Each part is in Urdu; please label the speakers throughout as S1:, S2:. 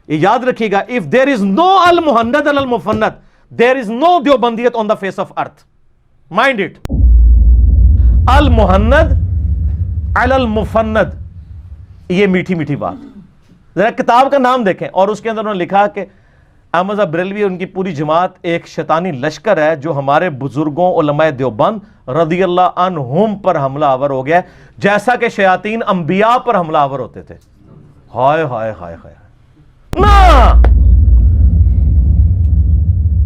S1: یہ یاد رکھیے گا, if there is no al-muhannad al-mufannad, there is no دیوبندیت on the face of earth. Mind it. al-muhannad al-mufannad, یہ میٹھی میٹھی بات. ذرا کتاب کا نام دیکھیں اور اس کے اندر انہوں نے لکھا کہ احمد صاحب بریلوی ان کی پوری جماعت ایک شیطانی لشکر ہے جو ہمارے بزرگوں علماء دیوبند رضی اللہ عنہم پر حملہ آور ہو گیا ہے جیسا کہ شیاطین انبیاء پر حملہ آور ہوتے تھے. ہائے ہائے ہائے ہائے نا,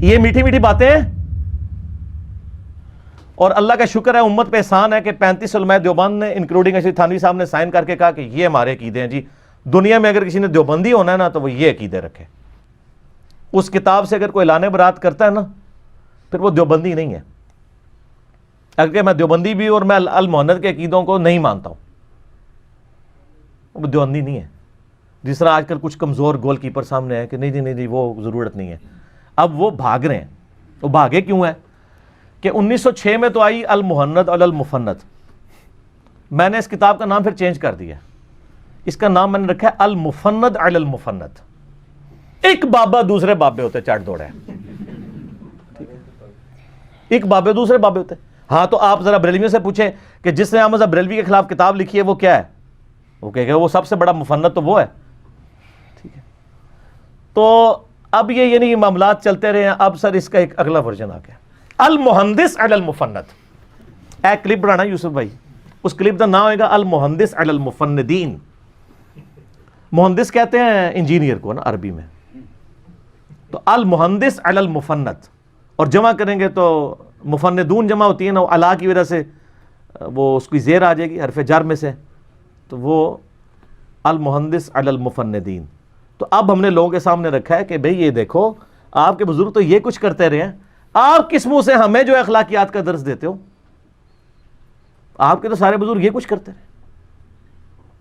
S1: یہ میٹھی میٹھی باتیں ہیں. اور اللہ کا شکر ہے, امت پہ احسان ہے کہ 35 علماء دیوبند نے انکلوڈنگ اشرف تھانوی صاحب نے سائن کر کے کہا کہ یہ ہمارے عقیدے ہیں جی. دنیا میں اگر کسی نے دیوبندی ہونا ہے نا تو وہ یہ عقیدے رکھے. اس کتاب سے اگر کوئی اعلان برات کرتا ہے نا پھر وہ دیوبندی نہیں ہے. اگر میں دیوبندی بھی اور میں المحنت کے عقیدوں کو نہیں مانتا ہوں, وہ دیوبندی نہیں ہے. جس طرح آج کل کچھ کمزور گول کیپر سامنے ہے کہ نہیں جی نہیں جی وہ ضرورت نہیں ہے. اب وہ بھاگ رہے ہیں. وہ بھاگے کیوں ہیں کہ 1906 میں تو آئی المحنت اور المفند. میں نے اس کتاب کا نام پھر چینج کر دیا. اس کا نام میں نے رکھا ہے المفند علی المفند. ایک بابا دوسرے بابے ہوتے چاٹ دوڑے, ایک بابے دوسرے بابے ہوتے. ہاں تو آپ ذرا بریلویوں سے پوچھیں کہ جس نے احمد بریلوی کے خلاف کتاب لکھی ہے وہ کیا ہے, وہ کہے گا وہ سب سے بڑا مفند تو وہ ہے. ٹھیک ہے, تو اب یہ یعنی معاملات چلتے رہے ہیں. اب سر اس کا ایک اگلا ورژن آ گیا, المحندث علی المفند. ایک کلپ بنانا یوسف بھائی, اس کلپ کا نام ہوگا المحندث علی المفندین. مہندس کہتے ہیں انجینئر کو نا عربی میں, تو المحندث علی المفند, اور جمع کریں گے تو مفندون جمع ہوتی ہے نا, الا کی وجہ سے وہ اس کی زیر آ جائے گی حرف جر میں سے, تو وہ المحندث علی المفندین. تو اب ہم نے لوگوں کے سامنے رکھا ہے کہ بھئی یہ دیکھو آپ کے بزرگ تو یہ کچھ کرتے رہے ہیں, آپ کس منہ سے ہمیں جو اخلاقیات کا درس دیتے ہو؟ آپ کے تو سارے بزرگ یہ کچھ کرتے رہے.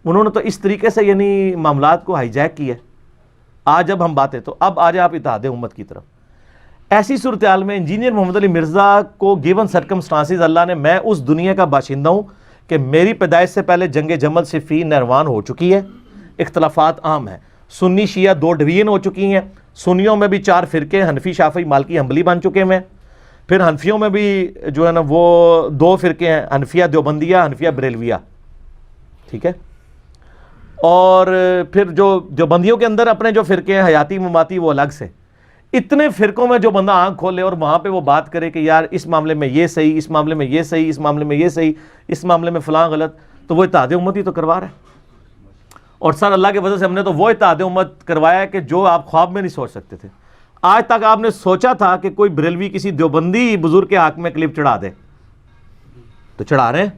S1: انہوں نے تو اس طریقے سے یعنی معاملات کو ہائی جیک کیا ہے. آج جب ہم باتیں تو اب آ جائیں آپ اتحاد امت کی طرف. ایسی صورتحال میں انجینئر محمد علی مرزا کو گیون سرکمسٹانسز اللہ نے, میں اس دنیا کا باشندہ ہوں کہ میری پیدائش سے پہلے جنگ جمل صفین نہروان ہو چکی ہے, اختلافات عام ہیں, سنی شیعہ 2 ڈویژن ہو چکی ہیں, سنیوں میں بھی 4 فرقے حنفی شافعی مالکی حنبلی بن چکے ہیں, پھر حنفیوں میں بھی جو ہے نا وہ 2 فرقے ہیں, حنفیہ دیوبندیہ حنفیہ بریلویہ. ٹھیک ہے, اور پھر جو دیوبندیوں کے اندر اپنے جو فرقے ہیں حیاتی مماتی وہ الگ سے. اتنے فرقوں میں جو بندہ آنکھ کھولے اور وہاں پہ وہ بات کرے کہ یار اس معاملے میں یہ صحیح, اس معاملے میں یہ صحیح, اس معاملے میں یہ صحیح, اس معاملے میں فلاں غلط, تو وہ اتحاد امت ہی تو کروا رہا ہے. اور سر اللہ کی وجہ سے ہم نے تو وہ اتحاد امت کروایا ہے کہ جو آپ خواب میں نہیں سوچ سکتے تھے. آج تک آپ نے سوچا تھا کہ کوئی بریلوی کسی دیوبندی بزرگ کے حق میں کلپ چڑھا دے, تو چڑھا رہے ہیں.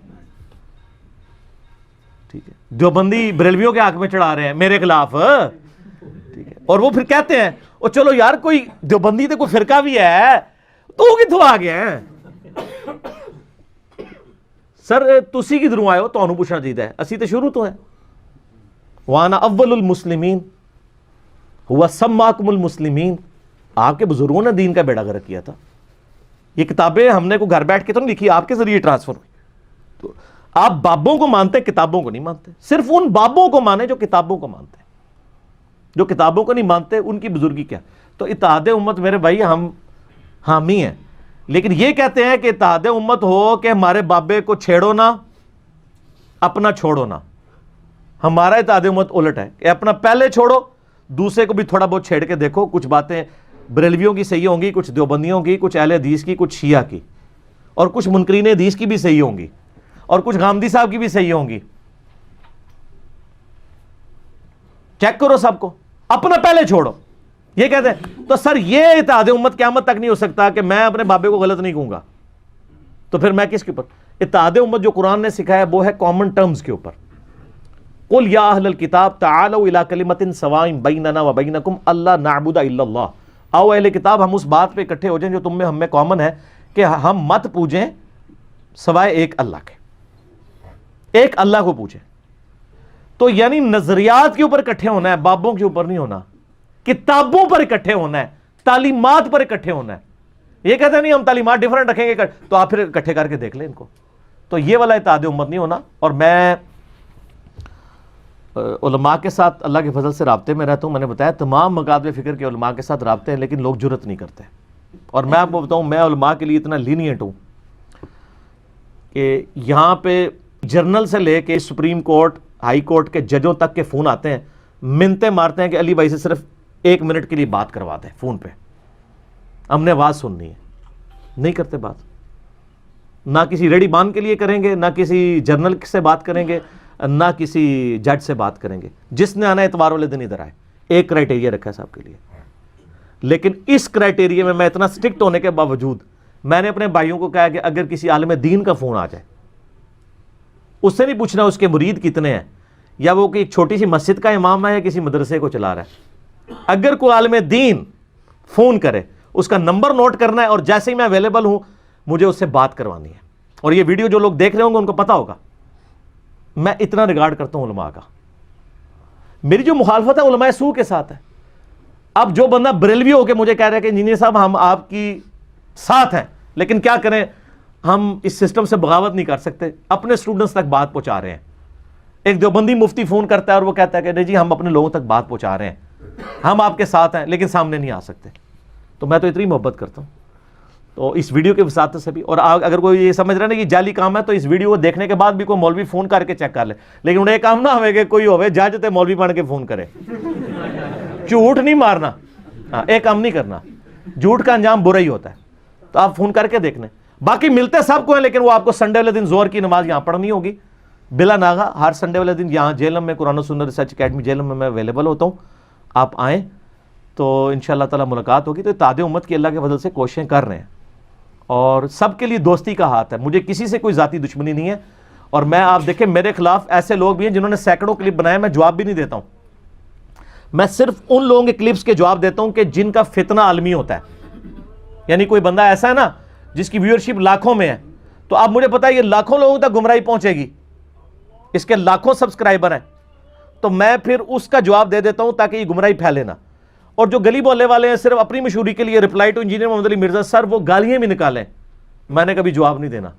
S1: ٹھیک ہے, دیوبندی بریلویوں کے حق میں چڑھا رہے ہیں میرے خلاف. ٹھیک ہے, اور وہ پھر کہتے ہیں او چلو یار کوئی دیوبندی تو کوئی فرقہ بھی ہے, تو وہ کتوں آ گیا ہے؟ سر تسی کدھروں آئے ہو, تانوں پوچھنا چاہیے. اسی تو شروع تو ہے. وانا اول المسلمین ہوا سماکم المسلمین. آپ کے بزرگوں نے دین کا بیڑا غرق کیا تھا. یہ کتابیں ہم نے کو گھر بیٹھ کے تو نہیں لکھی, آپ کے ذریعے ٹرانسفر ہوئی. تو آپ بابوں کو مانتے, کتابوں کو نہیں مانتے. صرف ان بابوں کو مانے جو کتابوں کو مانتے. جو کتابوں کو نہیں مانتے ان کی بزرگی کیا. تو اتحاد امت میرے بھائی ہم حامی ہیں, لیکن یہ کہتے ہیں کہ اتحاد امت ہو کہ ہمارے بابے کو چھیڑو نہ, اپنا چھوڑو نہ. ہمارا اتحاد امت الٹ ہے کہ اپنا پہلے چھوڑو, دوسرے کو بھی تھوڑا بہت چھیڑ کے دیکھو. کچھ باتیں بریلویوں کی صحیح ہوں گی, کچھ دیوبندیوں کی, کچھ اہل حدیث کی, کچھ شیعہ کی, اور کچھ منکرین حدیث کی بھی صحیح ہوں گی, اور کچھ غامدی صاحب کی بھی صحیح ہوں گی. چیک کرو سب کو, اپنا پہلے چھوڑو. یہ کہتے ہیں تو سر یہ اتحاد امت قیامت تک نہیں ہو سکتا کہ میں اپنے بابے کو غلط نہیں کہوں گا. تو پھر میں کس کے اوپر؟ اتحاد امت جو قرآن نے سکھایا وہ ہے کامن ٹرمز کے اوپر. قل یا اہل الکتاب تعالوا الی کلمۃ سواء بیننا وبینکم الا نعبد الا اللہ. آؤ اہل کتاب ہم اس بات پہ اکٹھے ہو جائیں جو تم میں ہم میں کامن ہے کہ ہم مت پوجیں سوائے ایک اللہ کے, ایک اللہ کو پوجیں. تو یعنی نظریات کے اوپر اکٹھے ہونا ہے, بابوں کے اوپر نہیں ہونا. کتابوں پر اکٹھے ہونا ہے, تعلیمات پر اکٹھے ہونا ہے. یہ کہتے ہیں نہیں ہم تعلیمات ڈیفرنٹ رکھیں گے, تو آپ پھر اکٹھے کر کے دیکھ لیں ان کو. تو یہ والا اتحاد امت نہیں ہونا. اور میں علماء کے ساتھ اللہ کے فضل سے رابطے میں رہتا ہوں. میں نے بتایا تمام مکاتب فکر کے علماء کے ساتھ رابطے ہیں, لیکن لوگ جرت نہیں کرتے. اور میں آپ کو بتاؤں, میں علماء کے لیے اتنا لینینٹ ہوں کہ یہاں پہ جرنل سے لے کے سپریم کورٹ, ہائی کورٹ کے ججوں تک کے فون آتے ہیں, منتیں مارتے ہیں کہ علی بھائی سے صرف 1 منٹ کے لیے بات کروا دیں فون پہ, ہم نے آواز سننی ہے. نہیں کرتے بات, نہ کسی ریڈی بان کے لیے کریں گے, نہ کسی جرنل سے بات کریں گے, نہ کسی جج سے بات کریں گے. جس نے آنا اتوار والے دن ادھر آئے. ایک کرائٹیریا رکھا ہے صاحب کے لیے, لیکن اس کرائٹیریا میں اتنا سٹرکٹ ہونے کے باوجود میں نے اپنے بھائیوں کو کہا کہ اگر کسی عالم دین کا فون آ جائے, اس سے نہیں پوچھنا اس کے مرید کتنے ہیں, یا وہ کہ ایک چھوٹی سی مسجد کا امام ہے یا کسی مدرسے کو چلا رہا ہے. اگر کوئی عالم دین فون کرے, اس کا نمبر نوٹ کرنا ہے, اور جیسے ہی میں اویلیبل ہوں مجھے اس سے بات کروانی ہے. اور یہ ویڈیو جو لوگ دیکھ رہے ہوں گے ان کو پتا ہوگا میں اتنا ریگارڈ کرتا ہوں علماء کا. میری جو مخالفت ہے علماء سو کے ساتھ ہے. اب جو بندہ بریلوی ہو کے مجھے کہہ رہا ہے کہ انجینئر صاحب ہم آپ کی ساتھ ہیں, لیکن کیا کریں, ہم اس سسٹم سے بغاوت نہیں کر سکتے, اپنے اسٹوڈنٹس تک بات پہنچا رہے ہیں. ایک دیوبندی مفتی فون کرتا ہے اور وہ کہتا ہے کہ نہیں جی ہم اپنے لوگوں تک بات پہنچا رہے ہیں, ہم آپ کے ساتھ ہیں, لیکن سامنے نہیں آ سکتے. تو میں تو اتنی محبت کرتا ہوں. تو اس ویڈیو کے وساطت سے بھی, اور اگر کوئی یہ سمجھ رہا ہے نا کہ جعلی کام ہے, تو اس ویڈیو کو دیکھنے کے بعد بھی کوئی مولوی فون کر کے چیک کر لے, لیکن انہیں کام نہ ہوئے کہ کوئی ہوئے جج تے مولوی بن کے فون کرے. جھوٹ نہیں مارنا, ایک کام نہیں کرنا, جھوٹ کا انجام برا ہی ہوتا ہے. تو آپ فون کر کے دیکھنے. باقی ملتے سب کو ہیں, لیکن وہ آپ کو سنڈے والے دن زور کی نماز یہاں پڑھنی ہوگی بلا ناغا. ہر سنڈے والے دن یہاں جیلم میں, قرآن و سنت ریسرچ اکیڈمی جیلم میں اویلیبل ہوتا ہوں. آپ آئیں تو انشاءاللہ تعالی ملاقات ہوگی. تو اتحاد امت کی اللہ کے فضل سے کوششیں کر رہے ہیں, اور سب کے لیے دوستی کا ہاتھ ہے. مجھے کسی سے کوئی ذاتی دشمنی نہیں ہے. اور میں, آپ دیکھیں میرے خلاف ایسے لوگ بھی ہیں جنہوں نے سینکڑوں کلپ بنائے, میں جواب بھی نہیں دیتا ہوں. میں صرف ان لوگوں کے کلپس کے جواب دیتا ہوں کہ جن کا فتنہ عالمی ہوتا ہے. یعنی کوئی بندہ ایسا ہے نا جس کی ویورشپ لاکھوں میں ہے, تو اب مجھے پتا ہے یہ لاکھوں لوگوں تک گمراہی پہنچے گی, اس کے لاکھوں سبسکرائبر ہیں, تو میں پھر اس کا جواب دے دیتا ہوں تاکہ یہ گمراہی پھیلے نہ. اور جو گلی بولنے والے ہیں صرف اپنی مشہوری کے لیے, رپلائی ٹو انجینئر محمد علی مرزا سر, وہ گالیاں بھی نکالیں, میں نے کبھی جواب نہیں دینا.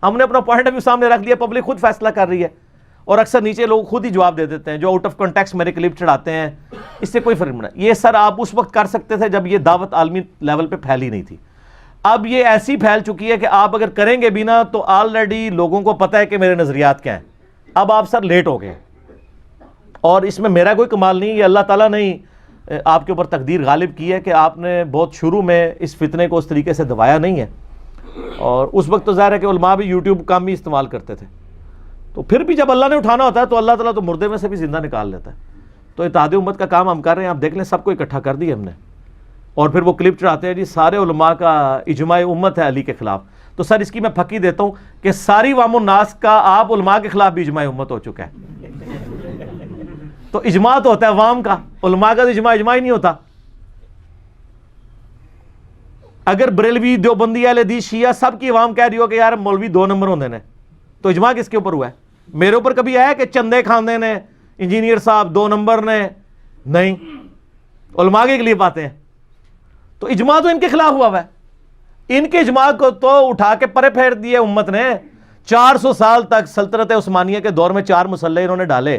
S1: ہم نے اپنا پوائنٹ آف ویو سامنے رکھ لیا, پبلک خود فیصلہ کر رہی ہے, اور اکثر نیچے لوگ خود ہی جواب دے دیتے ہیں جو آؤٹ آف کنٹیکسٹ میرے کلپ چڑھاتے ہیں. اس سے کوئی فرق نہیں. یہ سر آپ اس وقت کر سکتے تھے جب یہ دعوت عالمی لیول پہ پھیلی نہیں تھی. اب یہ ایسی پھیل چکی ہے کہ آپ اگر کریں گے بھی نا تو آلریڈی لوگوں کو پتہ ہے کہ میرے نظریات کیا ہیں. اب آپ سر لیٹ ہو گئے, اور اس میں میرا کوئی کمال نہیں, یہ اللہ تعالیٰ نے آپ کے اوپر تقدیر غالب کی ہے کہ آپ نے بہت شروع میں اس فتنے کو اس طریقے سے دبایا نہیں ہے. اور اس وقت تو ظاہر ہے کہ علماء بھی یوٹیوب کام ہی استعمال کرتے تھے, تو پھر بھی جب اللہ نے اٹھانا ہوتا ہے تو اللہ تعالیٰ تو مردے میں سے بھی زندہ نکال لیتا ہے. تو اتحاد امت کا کام ہم کر رہے ہیں, آپ دیکھ لیں سب کو اکٹھا کر دیا ہم نے. اور پھر وہ کلپ چڑھاتے ہیں جی سارے علماء کا اجماع امت ہے علی کے خلاف. تو سر اس کی میں پھکی دیتا ہوں کہ ساری عوام الناس کا آپ علماء کے خلاف بھی اجماع امت ہو چکا ہے. تو اجماع تو ہوتا ہے عوام کا, علماء کا تو اجماع ہی نہیں ہوتا. اگر بریلوی, دیوبندی, اہل حدیث, شیعہ سب کی عوام کہہ رہی ہو کہ یار مولوی 2 نمبر ہوندے نے, تو اجماع کس کے اوپر ہوا ہے؟ میرے اوپر کبھی آیا کہ چندے کھاندے نے, انجینئر صاحب 2 نمبر نے؟ نہیں, علماء کے لیے باتیں ہیں. تو اجماع تو ان کے خلاف ہوا ہے. ان کے اجماع کو تو اٹھا کے پرے پھیر دیے امت نے. 400 سال تک سلطنت عثمانیہ کے دور میں 4 مسلح انہوں نے ڈالے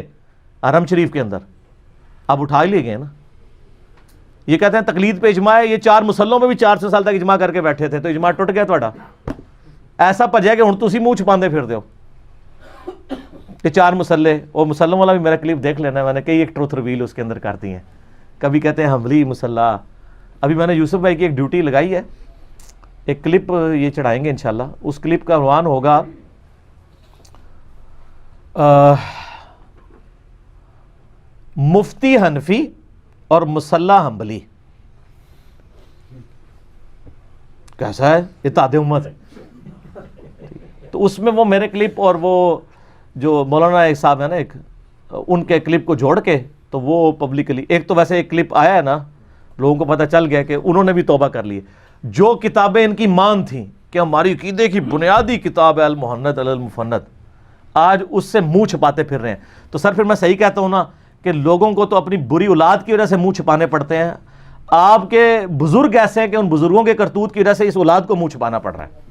S1: حرم شریف کے اندر, اب اٹھا ہی لے گئے نا. یہ کہتے ہیں تقلید پہ اجماع ہے, یہ 4 مسلوں میں بھی 400 سال تک اجماع کر کے بیٹھے تھے, تو اجماع ٹوٹ گیا تھوڑا. ایسا پجے کہ ہن تسی منہ چھپاندے پھر دیو کہ 4 مسلح. اور مسلم والا بھی میرا کلپ دیکھ لینا ہے, میں نے کئی ایک ٹروتھ ریویل اس کے اندر کر دی ہیں. کبھی کہتے ہیں حملی مسلح. ابھی میں نے یوسف بھائی کی ایک ڈیوٹی لگائی ہے, ایک کلپ یہ چڑھائیں گے انشاءاللہ. اس کلپ کا عنوان ہوگا مفتی حنفی اور مسلح حنبلی. کیسا ہے اتحاد امت؟ تو اس میں وہ میرے کلپ اور وہ جو مولانا ایک صاحب ہیں نا ایک, ان کے کلپ کو جوڑ کے تو وہ پبلکلی, ایک تو ویسے ایک کلپ آیا ہے نا, لوگوں کو پتہ چل گیا کہ انہوں نے بھی توبہ کر لی. جو کتابیں ان کی مان تھیں کہ ہماری عقیدے کی بنیادی کتاب ہے المحنت علی المفند, آج اس سے منہ چھپاتے پھر رہے ہیں. تو سر پھر میں صحیح کہتا ہوں نا کہ لوگوں کو تو اپنی بری اولاد کی وجہ سے منہ چھپانے پڑتے ہیں. آپ کے بزرگ ایسے ہیں کہ ان بزرگوں کے کرتوت کی وجہ سے اس اولاد کو منہ چھپانا پڑ رہا ہے.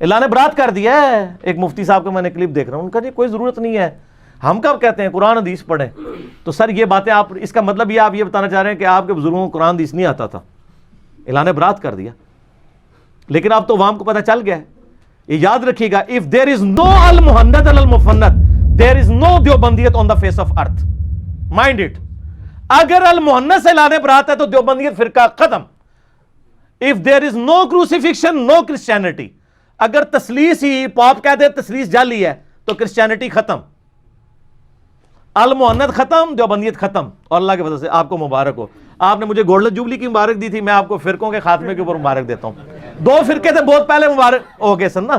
S1: اعلان برات کر دیا ہے. ایک مفتی صاحب کا میں نے کلپ دیکھ رہا ہوں, ان کا جی کوئی ضرورت نہیں ہے, ہم کب کہتے ہیں قرآن حدیث پڑھیں؟ تو سر یہ باتیں آپ، اس کا مطلب یہ آپ یہ بتانا چاہ رہے ہیں کہ آپ کے بزرگوں کو قرآن حدیث نہیں آتا تھا، اعلان برات کر دیا، لیکن اب تو عوام کو پتہ چل گیا ہے۔ یہ یاد رکھیے گا، if there is no Al Muhannad Ali Al Mufannad there is no دیوبندیت on the face of earth, mind it۔ اگر المحند سے اعلان برات ہے تو دیوبندیت فرقہ ختم۔ if there is no crucifixion no Christianity، اگر تسلیس ہی پاپ کہتے ہیں تسلیس جعلی ہے تو کرسچینٹی ختم، المحند ختم، دیوبندیت ختم۔ اور اللہ کے فضل سے آپ کو مبارک ہو، آپ نے مجھے گولڈن جوبلی کی مبارک دی تھی، میں آپ کو فرقوں کے خاتمے کے اوپر مبارک دیتا ہوں۔ 2 فرقے تھے بہت پہلے مبارک ہو گئے سن نا،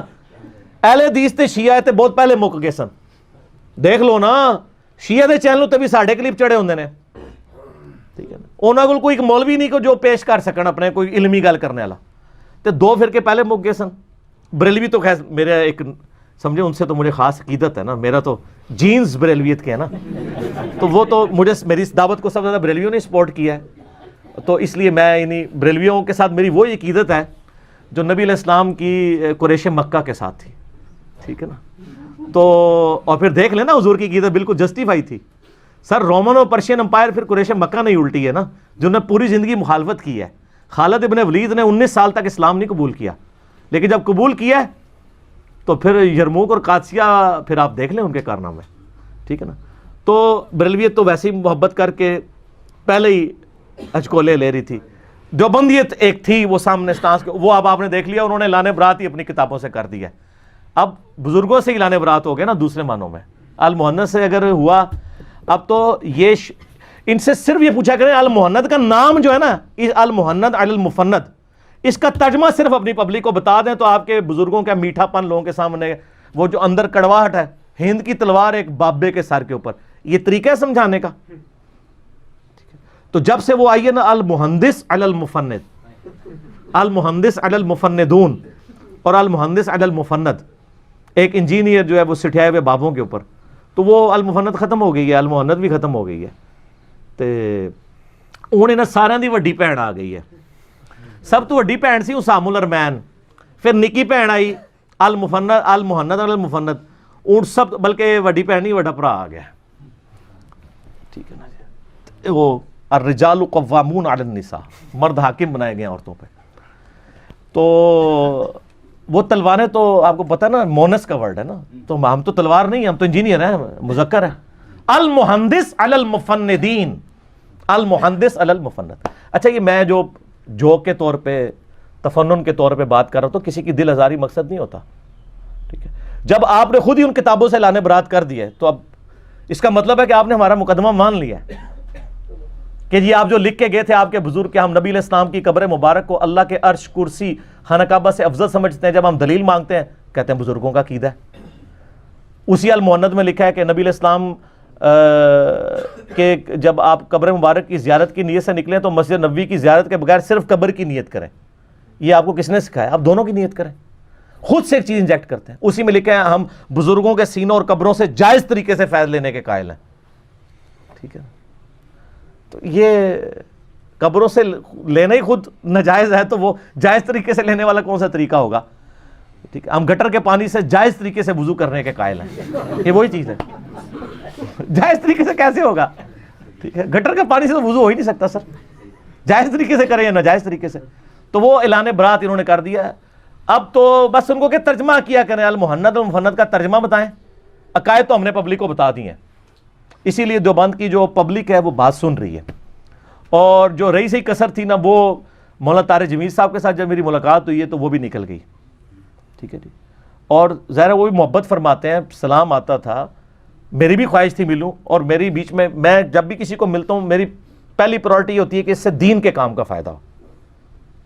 S1: اہل حدیث تے شیعہ تے بہت پہلے مک گئے سن، دیکھ لو نا، شیعہ دے چینل تے بھی ساڈے کلپ چڑھے ہوندے نے، ٹھیک ہے نا، انہاں کول کوئی مولوی نہیں کو جو پیش کر سکن اپنے کوئی علمی گل کرنے والا، تے 2 فرقے پہلے مک گئے سن۔ بریلوی تو خیر میرا ایک سمجھے ان سے تو مجھے خاص عقیدت ہے نا، میرا تو جینز بریلویت کے ہے نا، تو وہ تو مجھے میری اس دعوت کو سب سے زیادہ بریلویوں نے سپورٹ کیا ہے، تو اس لیے میں یعنی بریلویوں کے ساتھ میری وہی عقیدت ہے جو نبی علیہ السلام کی قریش مکہ کے ساتھ تھی، ٹھیک ہے نا۔ تو اور پھر دیکھ لینا حضور کی عقیدت بالکل جسٹیفائی تھی۔ سر رومن اور پرشین امپائر پھر قریش مکہ نہیں الٹی ہے نا، جنہوں نے پوری زندگی مخالفت کی ہے۔ خالد ابن ولید نے 19 سال تک اسلام نہیں قبول کیا، لیکن جب قبول کیا تو پھر یرموک اور قادسیہ پھر آپ دیکھ لیں ان کے کارنامے، ٹھیک ہے نا۔ تو بریلویت تو ویسے ہی محبت کر کے پہلے ہی اجکولے لے رہی تھی۔ دیوبندیت ایک تھی وہ سامنے سٹانس، وہ اب آپ نے دیکھ لیا، انہوں نے اعلان برات ہی اپنی کتابوں سے کر دیا ہے۔ اب بزرگوں سے اعلان برات ہو گیا نا دوسرے معنوں میں، المحند سے اگر ہوا، اب تو یہ ان سے صرف یہ پوچھا کریں المحند کا نام جو ہے نا، المحند علی المفند، اس کا ترجمہ صرف اپنی پبلک کو بتا دیں تو آپ کے بزرگوں کا میٹھا پن لوگوں کے سامنے، وہ جو اندر کڑواہٹ ہے، ہند کی تلوار ایک بابے کے سر کے اوپر، یہ طریقہ ہے سمجھانے کا۔ تو جب سے وہ آئی ہے نا المحندث علی المفند، المحندث علی المفندون اور المحندث علی المفند، ایک انجینئر جو ہے وہ سٹھائے ہوئے بابوں کے اوپر، تو وہ المفند ختم ہو گئی ہے، المحند بھی ختم ہو گئی ہے، تے انہیں نا سارے دی وڈی بھین آ گئی ہے۔ سب تو وڈی بھین سی اسام الارمین، پھر نکی بھین آئی المحند علی المفند، اون سب بلکہ وڈی بھین نہیں وڈا بھرا آ گیا، ٹھیک ہے نا جی۔ وہ الرجال قوامون علی النساء، مرد حاکم بنائے گئے عورتوں پہ۔ تو وہ تلواریں تو آپ کو پتہ نا مونس کا ورڈ ہے نا، تو ہم تو تلوار نہیں، ہم تو انجینئر ہیں، مذکر ہے۔ المحندث علی المفندین، المحندث علی المفند۔ اچھا یہ میں جو جوک کے طور پہ، تفنن کے طور پہ بات کر رہا ہوں تو کسی کی دل آزاری مقصد نہیں ہوتا، ٹھیک ہے۔ جب آپ نے خود ہی ان کتابوں سے اعلان برات کر دیا ہے تو اب اس کا مطلب ہے کہ آپ نے ہمارا مقدمہ مان لیا ہے کہ جی آپ جو لکھ کے گئے تھے آپ کے بزرگ کہ ہم نبی علیہ السلام کی قبر مبارک کو اللہ کے عرش، کرسی، خانہ کعبہ سے افضل سمجھتے ہیں، جب ہم دلیل مانگتے ہیں کہتے ہیں بزرگوں کا عقیدہ ہے۔ اسی المحند میں لکھا ہے کہ نبی علیہ السلام کہ جب آپ قبر مبارک کی زیارت کی نیت سے نکلیں تو مسجد نبوی کی زیارت کے بغیر صرف قبر کی نیت کریں۔ یہ آپ کو کس نے سکھایا؟ آپ دونوں کی نیت کریں، خود سے ایک چیز انجیکٹ کرتے ہیں۔ اسی میں لکھا ہے ہم بزرگوں کے سینوں اور قبروں سے جائز طریقے سے فیض لینے کے قائل ہیں، ٹھیک ہے۔ تو یہ قبروں سے لینا ہی خود ناجائز ہے تو وہ جائز طریقے سے لینے والا کون سا طریقہ ہوگا، ٹھیک ہے۔ ہم گٹر کے پانی سے جائز طریقے سے وضو کرنے کے قائل ہیں، یہ وہی چیز ہے۔ جائز طریقے سے کیسے ہوگا، ٹھیک ہے، گٹر کے پانی سے تو وضو ہو ہی نہیں سکتا سر، جائز طریقے سے کریں یا ناجائز طریقے سے۔ تو وہ اعلان برات انہوں نے کر دیا ہے۔ اب تو بس ان کو کہ ترجمہ کیا کریں، المحند المفند کا ترجمہ بتائیں، عقائد تو ہم نے پبلک کو بتا دی ہیں۔ اسی لیے دیوبند کی جو پبلک ہے وہ بات سن رہی ہے، اور جو رہی سی کسر تھی نا وہ مولانا طارق جمیل صاحب کے ساتھ جب میری ملاقات ہوئی ہے تو وہ بھی نکل گئی، ٹھیک ہے جی۔ اور ظاہر وہ بھی محبت فرماتے ہیں، سلام آتا تھا، میری بھی خواہش تھی ملوں، اور میری بیچ میں جب بھی کسی کو ملتا ہوں میری پہلی پرائرٹی یہ ہوتی ہے کہ اس سے دین کے کام کا فائدہ ہو۔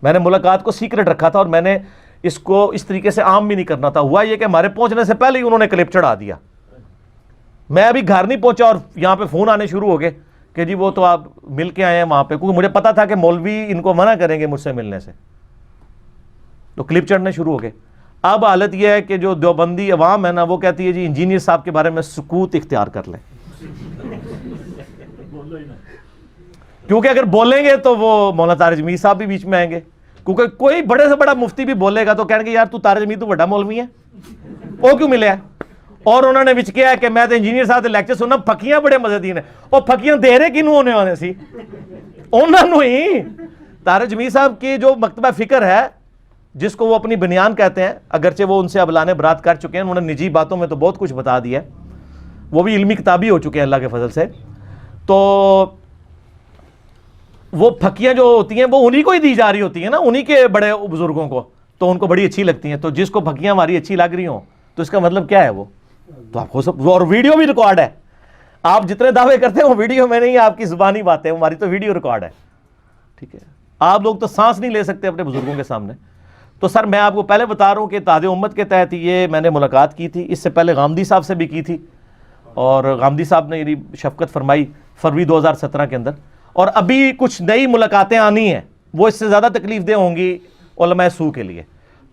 S1: میں نے ملاقات کو سیکرٹ رکھا تھا اور میں نے اس کو اس طریقے سے عام بھی نہیں کرنا تھا۔ ہوا یہ کہ ہمارے پہنچنے سے پہلے ہی انہوں نے کلپ چڑھا دیا، میں ابھی گھر نہیں پہنچا اور یہاں پہ فون آنے شروع ہو گئے کہ جی وہ تو آپ مل کے آئے ہیں وہاں پہ، کیونکہ مجھے پتا تھا کہ مولوی ان کو منع کریں گے مجھ سے ملنے سے، تو کلپ چڑھنے شروع ہو گئے۔ اب حالت یہ ہے کہ جو دیوبندی عوام ہے نا وہ کہتی ہے جی انجینئر صاحب کے بارے میں سکوت اختیار کر لیں، کیونکہ اگر بولیں گے تو وہ مولانا طارق جمیل صاحب بھی بیچ میں آئیں گے، کیونکہ کوئی بڑے سے بڑا مفتی بھی بولے گا تو کہیں گے یار تو طارق جمیل تو بڑا مولوی ہے، وہ کیوں ملے ہے؟ اور انہوں نے وچ کیا ہے کہ میں تو انجینئر صاحب دے لیکچر سننا, پھکیاں بڑے مزے دی نے. اور پھکیاں دے رہے کنوں ہونے والے سی, انہوں ہی. طاہر جمیل صاحب کی جو مکتبہ فکر ہے, جس کو وہ اپنی بنیان کہتے ہیں, اگرچہ وہ ان سے ابلانے برات کر چکے ہیں, انہوں نے نجی باتوں میں تو بہت کچھ بتا دیا ہے, وہ بھی علمی کتابی ہو چکے ہیں اللہ کے فضل سے. تو وہ پھکیاں جو ہوتی ہیں وہ انہی کو ہی دی جا رہی ہوتی ہیں نا, انہی کے بڑے بزرگوں کو, تو ان کو بڑی اچھی لگتی ہیں. تو جس کو پھکیاں ہماری اچھی لگ رہی ہوں تو اس کا مطلب کیا ہے, وہ تو آپ کو سب, اور ویڈیو بھی ریکارڈ ہے. آپ جتنے دعوے کرتے ہیں وہ ویڈیو میں نہیں, آپ کی زبانی باتیں, ہماری تو ویڈیو ریکارڈ ہے. ٹھیک ہے, آپ لوگ تو سانس نہیں لے سکتے اپنے بزرگوں کے سامنے. تو سر میں آپ کو پہلے بتا رہا ہوں کہ اتحاد امت کے تحت یہ میں نے ملاقات کی تھی. اس سے پہلے غامدی صاحب سے بھی کی تھی, اور غامدی صاحب نے یعنی شفقت فرمائی فروری 2017 کے اندر. اور ابھی کچھ نئی ملاقاتیں آنی ہیں, وہ اس سے زیادہ تکلیف دہ ہوں گی علماء سو کے لیے.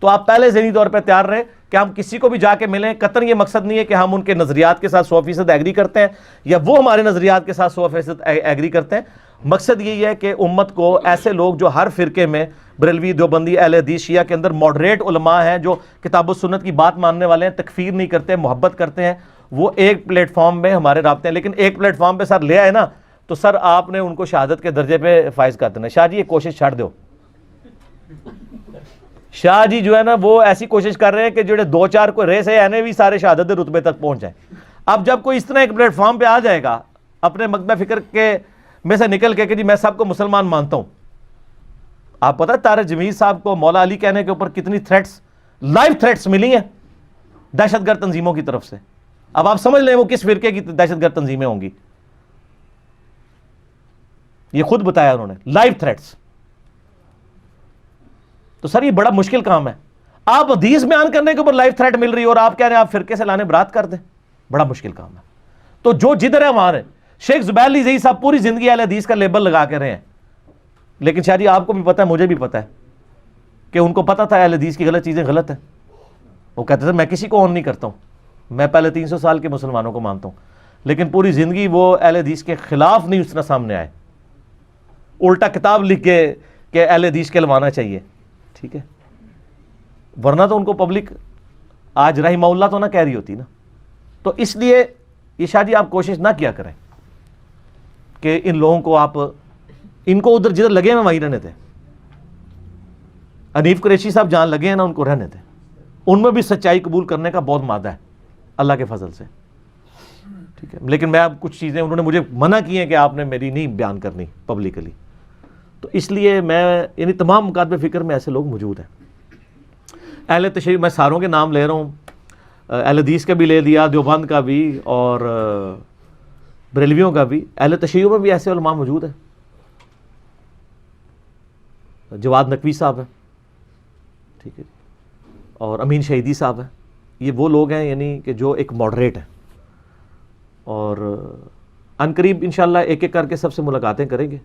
S1: تو آپ پہلے ذہنی طور پہ تیار رہیں کہ ہم کسی کو بھی جا کے ملیں. قطعاً یہ مقصد نہیں ہے کہ ہم ان کے نظریات کے ساتھ 100% ایگری کرتے ہیں یا وہ ہمارے نظریات کے ساتھ 100% ایگری کرتے ہیں. مقصد یہی ہے کہ امت کو ایسے لوگ جو ہر فرقے میں, بریلوی, دیوبندی, اہل حدیث, شیعہ کے اندر ماڈریٹ علماء ہیں جو کتاب و سنت کی بات ماننے والے ہیں, تکفیر نہیں کرتے, محبت کرتے ہیں, وہ ایک پلیٹ فارم میں ہمارے رابطے ہیں. لیکن ایک پلیٹ فارم پہ سر لے آئے نا, تو سر آپ نے ان کو شہادت کے درجے پہ فائز کر دینا. شاہ جی یہ کوشش چھاڑ دو. شاہ جی جو ہے نا وہ ایسی کوشش کر رہے ہیں کہ جڑے 2-4 کو ریس ہے اینے بھی سارے شہادت کے رتبے تک پہنچ جائیں. اب جب کوئی اس طرح ایک پلیٹ فارم پہ آ جائے گا اپنے مکتبہ فکر کے میں سے نکل کے کہ جی میں سب کو مسلمان مانتا ہوں. آپ پتہ ہے طاہر جمیل صاحب کو مولا علی کہنے کے اوپر کتنی تھریٹس, لائیو تھریٹس ملی ہیں دہشت گرد تنظیموں کی طرف سے. اب آپ سمجھ لیں وہ کس فرقے کی دہشت گرد تنظیمیں ہوں گی, یہ خود بتایا انہوں نے, لائیو تھریٹس. تو سر یہ بڑا مشکل کام ہے. آپ حدیث بیان کرنے کے اوپر لائیو تھریٹ مل رہی ہے اور آپ کہہ رہے ہیں آپ فرقے سے لانے برات کر دیں, بڑا مشکل کام ہے. تو جو جدھر ہے وہاں رہے. شیخ زبیر علی زئی صاحب پوری زندگی اہل حدیث کا لیبل لگا کے رہے ہیں, لیکن شاہ جی آپ کو بھی پتہ ہے, مجھے بھی پتہ ہے کہ ان کو پتہ تھا اہل حدیث کی غلط چیزیں غلط ہیں. وہ کہتے تھے میں کسی کو اون نہیں کرتا ہوں, میں پہلے 300 سال کے مسلمانوں کو مانتا ہوں, لیکن پوری زندگی وہ اہل حدیث کے خلاف نہیں اس طرح سامنے آئے, الٹا کتاب لکھ کے کہ اہل حدیث کے لوانا چاہیے. ٹھیک ہے, ورنہ تو ان کو پبلک آج رحمہ اللہ تو نہ کہہ رہی ہوتی نا. تو اس لیے یہ شاہ جی آپ کوشش نہ کیا کریں کہ ان لوگوں کو آپ ان کو ادھر جدھر لگے ہیں وہیں رہنے تھے. حنیف قریشی صاحب جہاں لگے ہیں نا ان کو رہنے تھے, ان میں بھی سچائی قبول کرنے کا بہت مادہ ہے اللہ کے فضل سے. ٹھیک ہے, لیکن میں اب کچھ چیزیں انہوں نے مجھے منع کی ہیں کہ آپ نے میری نہیں بیان کرنی پبلکلی. تو اس لیے میں یعنی تمام مکاتب فکر میں ایسے لوگ موجود ہیں. اہل تشیع میں ساروں کے نام لے رہا ہوں, اہل حدیث کا بھی لے دیا, دیوبند کا بھی اور بریلویوں کا بھی. اہل تشیعوں میں بھی ایسے علماء موجود ہیں, جواد نقوی صاحب ہیں, ٹھیک ہے, اور امین شہیدی صاحب ہیں. یہ وہ لوگ ہیں یعنی کہ جو ایک ماڈریٹ ہیں, اور عنقریب انشاءاللہ ایک ایک کر کے سب سے ملاقاتیں کریں گے.